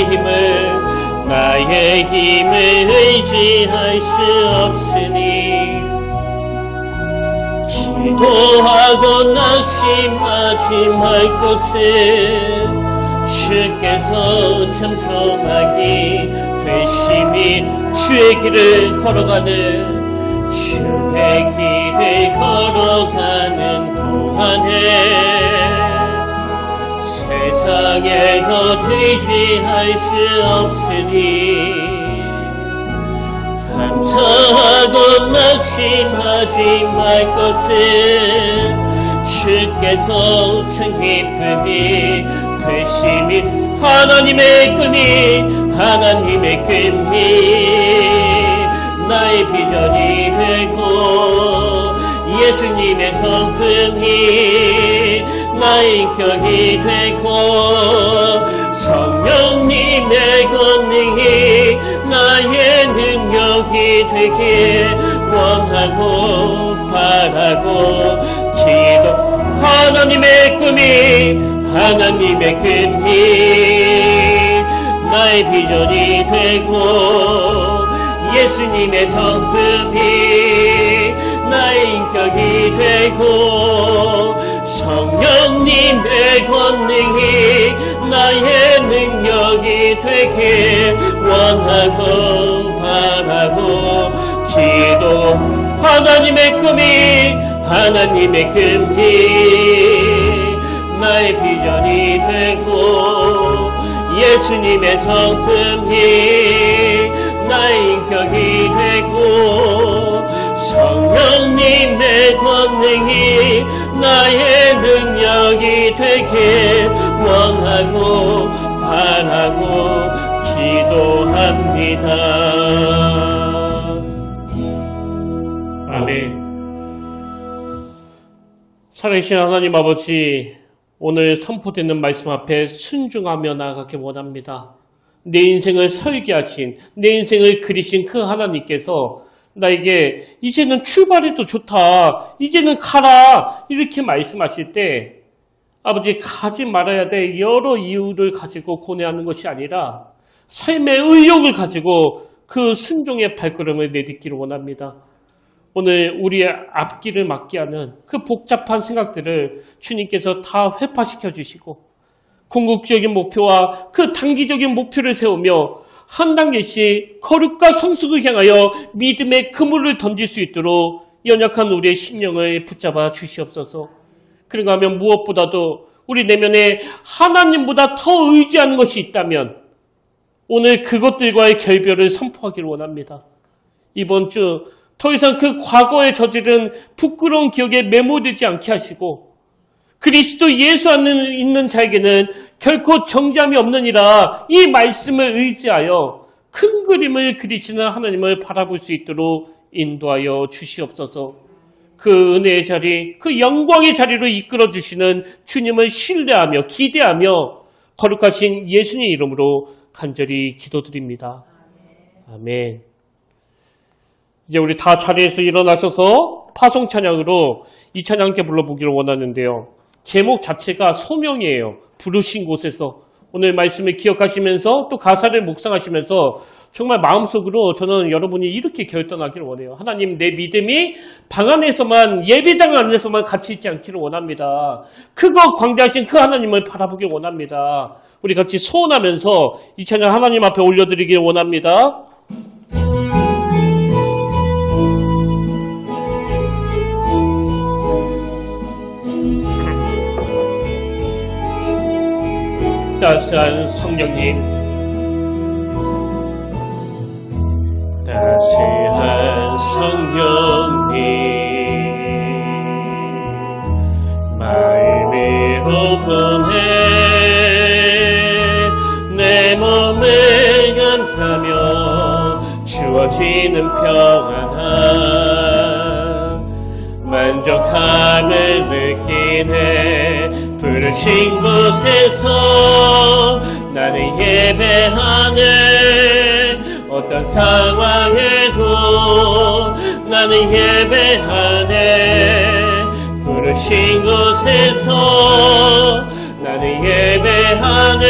Speaker 1: 힘을 의지할 수 없으니 기도하고 낙심하지 말 것을 주께서 참 소망이 되심이 주의 길을 걸어가는 동안에 세상의 것 의지할 수 없으니 감사하고 낙심하지 말 것을 주께서 참 기쁨이 되심이. 하나님의 꿈이 나의 비전이 되고 예수님의 성품이 나의 인격이 되고 성령님의 권능이 나의 능력이 되길 원하고 바라고 기도. 하나님의 꿈이 나의 비전이 되고 예수님의 성품이 나의 인격이 되고 성령님의 권능이 나의 능력이 되길 원하고 바라고 기도. 하나님의 꿈이 나의 비전이 되고 예수님의 성품이 나의 인격이 되고 성령님의 권능이 나의 능력이 되길 원하고 바라고 기도합니다. 아멘. 살아계신 하나님 아버지, 오늘 선포되는 말씀 앞에 순종하며 나아가기 원합니다. 내 인생을 설계하신, 내 인생을 그리신 그 하나님께서 나에게 이제는 출발해도 좋다, 이제는 가라, 이렇게 말씀하실 때 아버지, 가지 말아야 될 여러 이유를 가지고 고뇌하는 것이 아니라 삶의 의욕을 가지고 그 순종의 발걸음을 내딛기를 원합니다. 오늘 우리의 앞길을 막게 하는 그 복잡한 생각들을 주님께서 다 회파시켜 주시고 궁극적인 목표와 그 단기적인 목표를 세우며 한 단계씩 거룩과 성숙을 향하여 믿음의 그물을 던질 수 있도록 연약한 우리의 심령을 붙잡아 주시옵소서. 그런가 하면 무엇보다도 우리 내면에 하나님보다 더 의지하는 것이 있다면 오늘 그것들과의 결별을 선포하기를 원합니다. 이번 주 더 이상 그 과거에 저지른 부끄러운 기억에 매몰되지 않게 하시고 그리스도 예수 안에 있는 자에게는 결코 정죄함이 없느니라 이 말씀을 의지하여 큰 그림을 그리시는 하나님을 바라볼 수 있도록 인도하여 주시옵소서. 그 은혜의 자리, 그 영광의 자리로 이끌어 주시는 주님을 신뢰하며 기대하며 거룩하신 예수님 이름으로 간절히 기도드립니다. 아멘. 이제 우리 다 자리에서 일어나셔서 파송 찬양으로 이 찬양 함께 불러보기를 원하는데요. 제목 자체가 소명이에요. 부르신 곳에서. 오늘 말씀을 기억하시면서 또 가사를 묵상하시면서 정말 마음속으로 저는 여러분이 이렇게 결단하기를 원해요. 하나님, 내 믿음이 방 안에서만, 예배당 안에서만 갇혀 있지 않기를 원합니다. 크고 광대하신 그 하나님을 바라보길 원합니다. 우리 같이 소원하면서 이 찬양 하나님 앞에 올려드리길 원합니다. 따스한 성령님, 따스한 성령님, 마음으로 보내 내 몸을 감싸며 주어지는 평안함 만족함을 느끼네. 부르신 곳에서 나는 예배하네. 어떤 상황에도 나는 예배하네. 부르신 곳에서 나는 예배하네.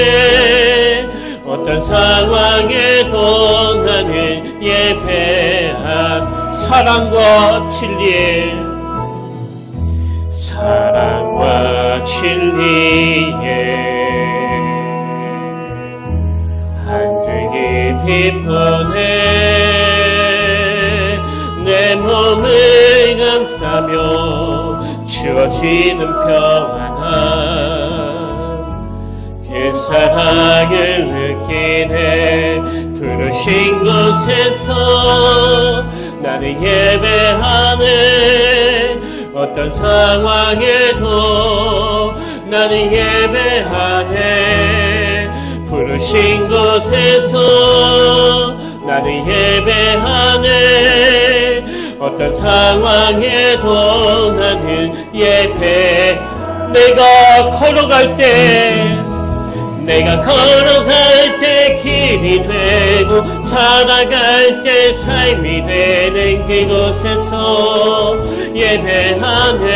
Speaker 1: 어떤 상황에도 나는 예배한 사랑과 진리에 한 줄기 빛보내 내 몸을 감싸며 주어지는 평안함 그 사랑을 느끼네. 부르신 곳에서 나는 예배하네. 어떤 상황에도 나는 예배하네. 부르신 곳에서 나는 예배하네. 어떤 상황에도 나는 예배. 내가 걸어갈 때 길이 되고 살아갈 때 삶이 되는 그곳에서 예배하네.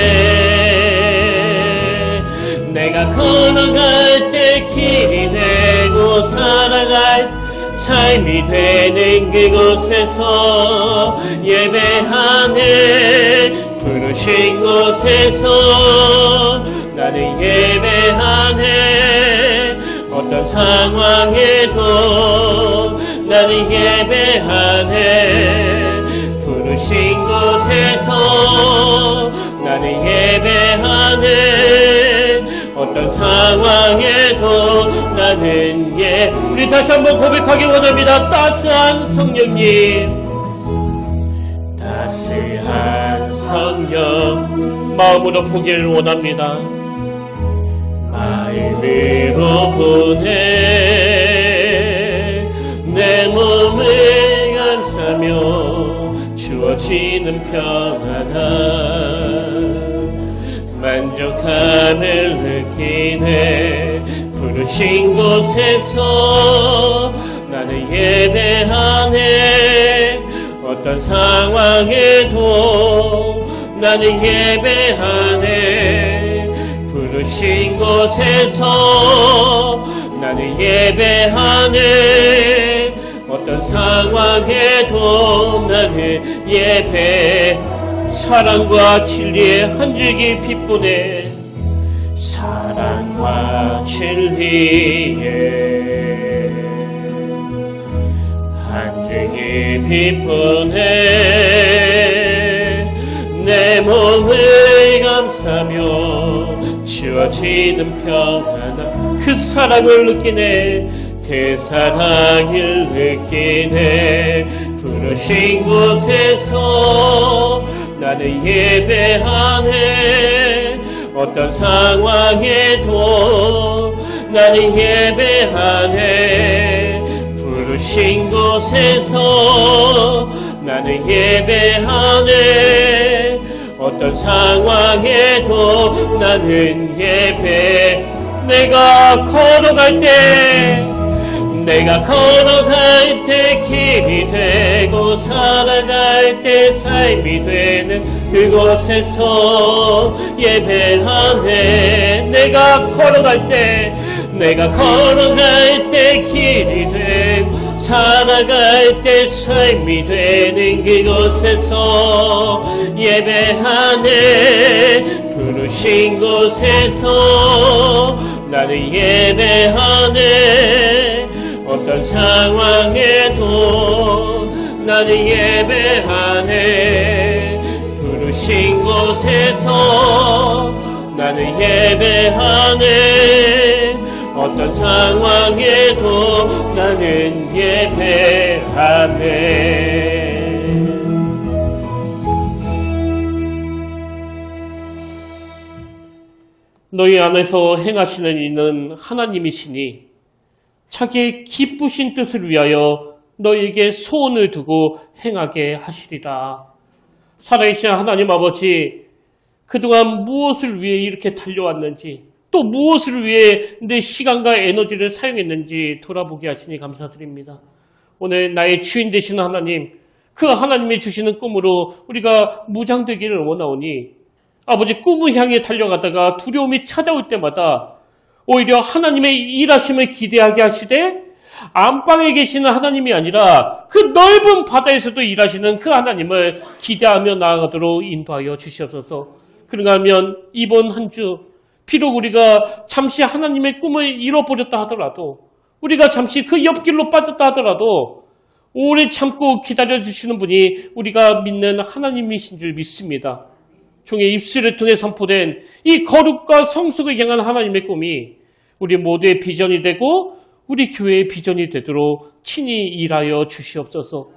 Speaker 1: 내가 걸어갈 때 길이 되고 살아갈 삶이 되는 그곳에서 예배하네. 부르신 곳에서 나는 예배하네. 어떤 상황에도 나는 예배하네. 부르신 곳에서 나는 예배하네. 어떤 상황에도 나는 우리 다시 한번 고백하기 원합니다. 따스한 성령님, 따스한 성령, 마음으로 보기를 원합니다. 마음으로 보내 내 몸을 감싸며 주어지는 평안함 만족함을 느끼네. 부르신 곳에서 나는 예배하네. 어떤 상황에도 나는 예배하네. 부르신 곳에서 나는 예배하네. 어떤 상황에도 나는 예배. 사랑과 진리의 한 줄기 빛보내 사랑과 진리에 한증이 비쁘네 내 몸을 감싸며 지워지는 평안함 그 사랑을 느끼네 그 사랑을 느끼네 부르신 곳에서 나는 예배하네 어떤 상황에도 나는 예배하네 부르신 곳에서 나는 예배하네 어떤 상황에도 나는 예배 내가 걸어갈 때 길이 되고 살아갈 때 삶이 되는 그곳에서 예배하네 내가 걸어갈 때 길이 되고 살아갈 때 삶이 되는 그곳에서 예배하네 부르신 곳에서 나는 예배하네 어떤 상황에도 나는 예배하네 부르신 곳에서 나는 예배하네 어떤 상황에도 나는 예배하네 너희 안에서 행하시는 이는 하나님이시니 자기의 기쁘신 뜻을 위하여 너희에게 소원을 두고 행하게 하시리라. 살아계신 하나님 아버지, 그동안 무엇을 위해 이렇게 달려왔는지 또 무엇을 위해 내 시간과 에너지를 사용했는지 돌아보게 하시니 감사드립니다. 오늘 나의 주인 되시는 하나님, 그 하나님이 주시는 꿈으로 우리가 무장되기를 원하오니 아버지 꿈을 향해 달려가다가 두려움이 찾아올 때마다 오히려 하나님의 일하심을 기대하게 하시되 안방에 계시는 하나님이 아니라 그 넓은 바다에서도 일하시는 그 하나님을 기대하며 나아가도록 인도하여 주시옵소서. 그런가 하면 이번 한 주 비록 우리가 잠시 하나님의 꿈을 잃어버렸다 하더라도 우리가 잠시 그 옆길로 빠졌다 하더라도 오래 참고 기다려주시는 분이 우리가 믿는 하나님이신 줄 믿습니다. 종의 입술을 통해 선포된 이 거룩과 성숙을 향한 하나님의 꿈이 우리 모두의 비전이 되고 우리 교회의 비전이 되도록 친히 일하여 주시옵소서.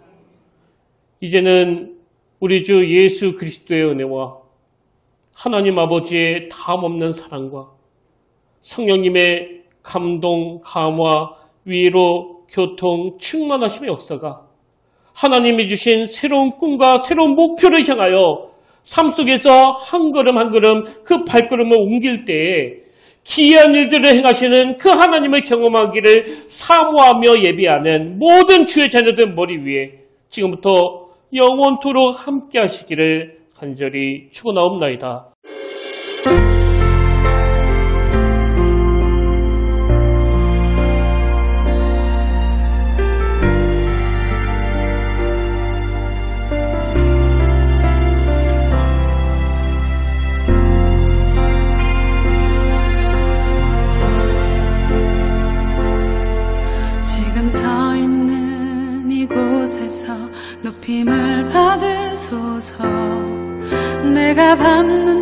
Speaker 1: 이제는 우리 주 예수 그리스도의 은혜와 하나님 아버지의 다함없는 사랑과 성령님의 감동, 감화, 위로, 교통, 충만하심의 역사가 하나님이 주신 새로운 꿈과 새로운 목표를 향하여 삶 속에서 한 걸음 한 걸음 그 발걸음을 옮길 때에 기이한 일들을 행하시는 그 하나님을 경험하기를 사모하며 예비하는 모든 주의 자녀들 머리 위에 지금부터 영원토록 함께 하시기를 간절히 축원하옵나이다.
Speaker 2: 지금 서 있는 이곳에서 높임을 받으소서. 내가 받는